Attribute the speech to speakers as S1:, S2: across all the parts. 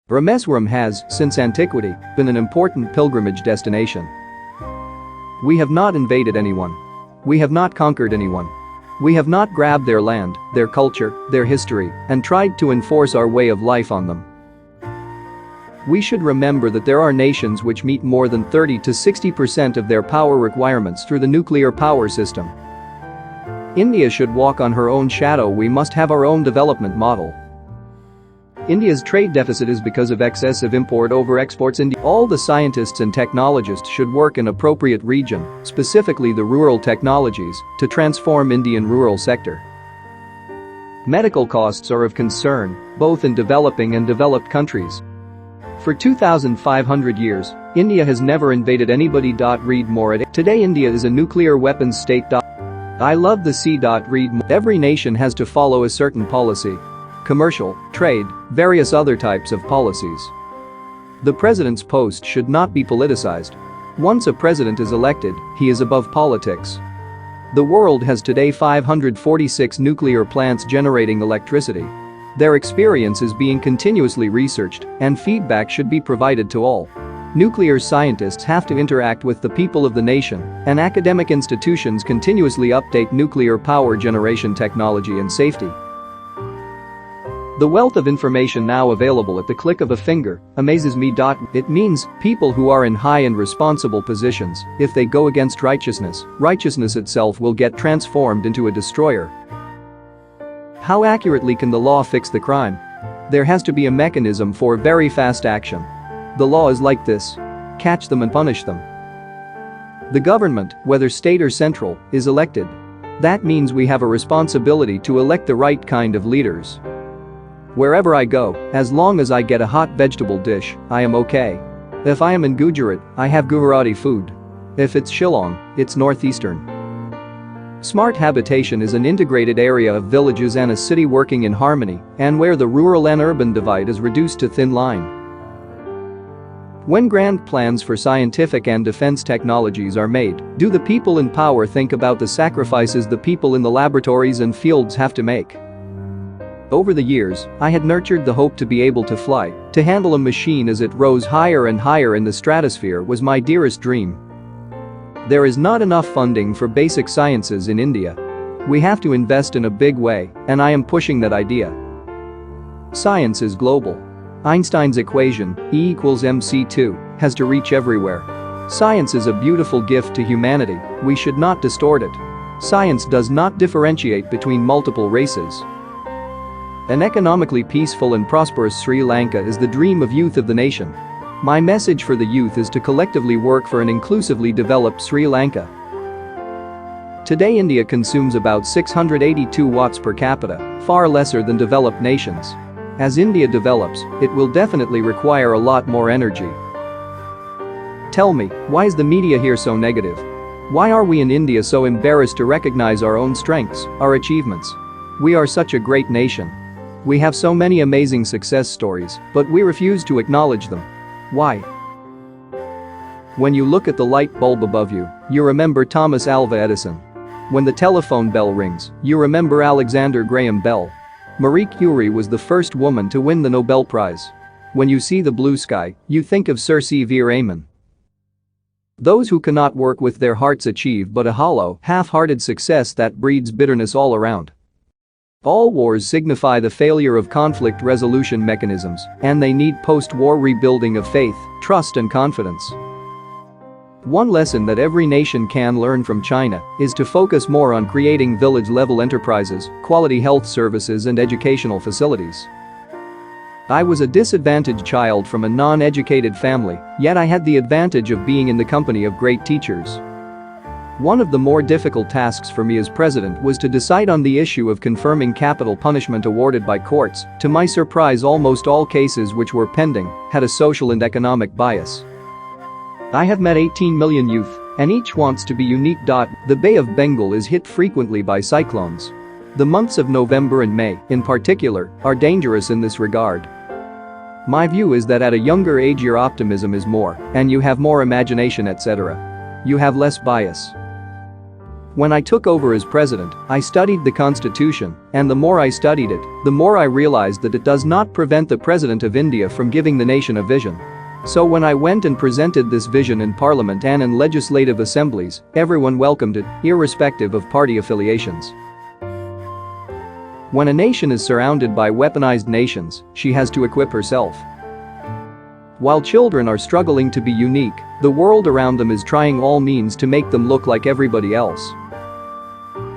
S1: Rameswaram has, since antiquity, been an important pilgrimage destination. We have not invaded anyone. We have not conquered anyone. We have not grabbed their land, their culture, their history, and tried to enforce our way of life on them. We should remember that there are nations which meet more than 30 to 60% of their power requirements through the nuclear power system. India should walk on her own shadow. We must have our own development model. India's trade deficit is because of excessive import over exports. All the scientists and technologists should work in appropriate region, specifically the rural technologies, to transform Indian rural sector. Medical costs are of concern, both in developing and developed countries. For 2,500 years, India has never invaded anybody. Read more at Today India is a nuclear weapons state. I love the C. Read more. Every nation has to follow a certain policy. Commercial, trade, various other types of policies. The president's post should not be politicized. Once a president is elected, he is above politics. The world has today 546 nuclear plants generating electricity. Their experience is being continuously researched, and feedback should be provided to all. Nuclear scientists have to interact with the people of the nation, and academic institutions continuously update nuclear power generation technology and safety. The wealth of information now available at the click of a finger amazes me. It means people who are in high and responsible positions, if they go against righteousness, righteousness itself will get transformed into a destroyer. How accurately can the law fix the crime? There has to be a mechanism for very fast action. The law is like this. Catch them and punish them. The government, whether state or central, is elected. That means we have a responsibility to elect the right kind of leaders. Wherever I go, as long as I get a hot vegetable dish, I am okay. If I am in Gujarat, I have Gujarati food. If it's Shillong, it's northeastern. Smart habitation is an integrated area of villages and a city working in harmony, and where the rural and urban divide is reduced to thin line. When grand plans for scientific and defense technologies are made, do the people in power think about the sacrifices the people in the laboratories and fields have to make? Over the years, I had nurtured the hope to be able to fly, to handle a machine as it rose higher and higher in the stratosphere was my dearest dream. There is not enough funding for basic sciences in India. We have to invest in a big way, and I am pushing that idea. Science is global. Einstein's equation, E equals mc2, has to reach everywhere. Science is a beautiful gift to humanity, we should not distort it. Science does not differentiate between multiple races. An economically peaceful and prosperous Sri Lanka is the dream of youth of the nation. My message for the youth is to collectively work for an inclusively developed Sri Lanka. Today India consumes about 682 watts per capita, far lesser than developed nations. As India develops, it will definitely require a lot more energy. Tell me, why is the media here so negative? Why are we in India so embarrassed to recognize our own strengths, our achievements? We are such a great nation. We have so many amazing success stories, but we refuse to acknowledge them. Why? When you look at the light bulb above you, you remember Thomas Alva Edison. When the telephone bell rings, you remember Alexander Graham Bell. Marie Curie was the first woman to win the Nobel Prize. When you see the blue sky, you think of Sir C.V. Raman. Those who cannot work with their hearts achieve but a hollow, half-hearted success that breeds bitterness all around. All wars signify the failure of conflict resolution mechanisms, and they need post-war rebuilding of faith, trust and confidence. One lesson that every nation can learn from China is to focus more on creating village-level enterprises, quality health services and educational facilities. I was a disadvantaged child from a non-educated family, yet I had the advantage of being in the company of great teachers. One of the more difficult tasks for me as president was to decide on the issue of confirming capital punishment awarded by courts. To my surprise, almost all cases which were pending had a social and economic bias. I have met 18 million youth, and each wants to be unique. The Bay of Bengal is hit frequently by cyclones. The months of November and May, in particular, are dangerous in this regard. My view is that at a younger age your optimism is more, and you have more imagination, etc. You have less bias. When I took over as president, I studied the Constitution, and the more I studied it, the more I realized that it does not prevent the President of India from giving the nation a vision. So when I went and presented this vision in Parliament and in legislative assemblies, everyone welcomed it, irrespective of party affiliations. When a nation is surrounded by weaponized nations, she has to equip herself. While children are struggling to be unique, the world around them is trying all means to make them look like everybody else.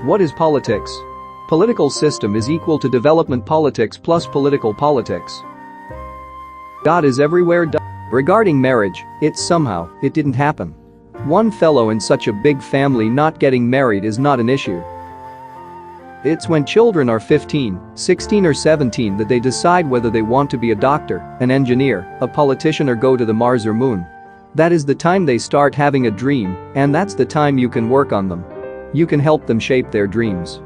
S1: What is politics? Political system is equal to development politics plus political politics. God is everywhere. Regarding marriage, it didn't happen. One fellow in such a big family not getting married is not an issue. It's when children are 15, 16 or 17 that they decide whether they want to be a doctor, an engineer, a politician or go to the Mars or Moon. That is the time they start having a dream, and that's the time you can work on them. You can help them shape their dreams.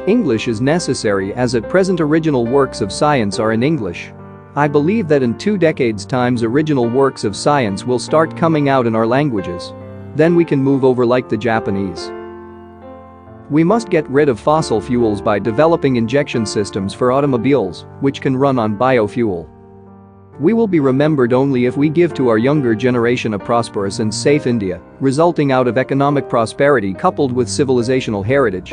S1: English is necessary as at present original works of science are in English. I believe that in 2 decades' times original works of science will start coming out in our languages. Then we can move over like the Japanese. We must get rid of fossil fuels by developing injection systems for automobiles, which can run on biofuel. We will be remembered only if we give to our younger generation a prosperous and safe India, resulting out of economic prosperity coupled with civilizational heritage.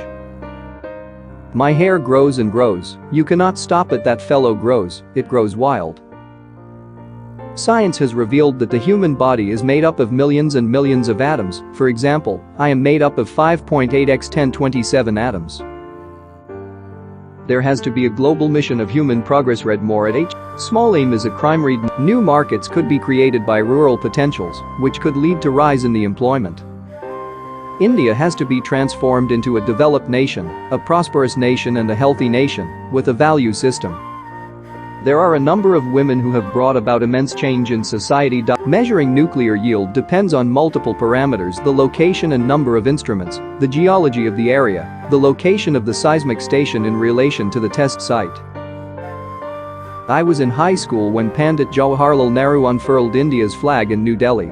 S1: My hair grows and grows, you cannot stop it. That fellow grows, it grows wild. Science has revealed that the human body is made up of millions and millions of atoms. For example, I am made up of 5.8 x 1027 atoms. There has to be a global mission of human progress. Read more at H. Small aim is a crime. Read. New markets could be created by rural potentials, which could lead to rise in the employment. India has to be transformed into a developed nation, a prosperous nation and a healthy nation, with a value system. There are a number of women who have brought about immense change in society. Measuring nuclear yield depends on multiple parameters: the location and number of instruments, the geology of the area, the location of the seismic station in relation to the test site. I was in high school when Pandit Jawaharlal Nehru unfurled India's flag in New Delhi.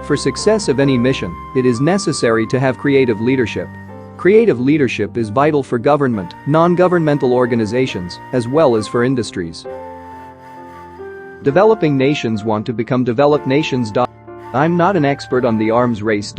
S1: For success of any mission, it is necessary to have creative leadership. Creative leadership is vital for government, non-governmental organizations, as well as for industries. Developing nations want to become developed nations. I'm not an expert on the arms race.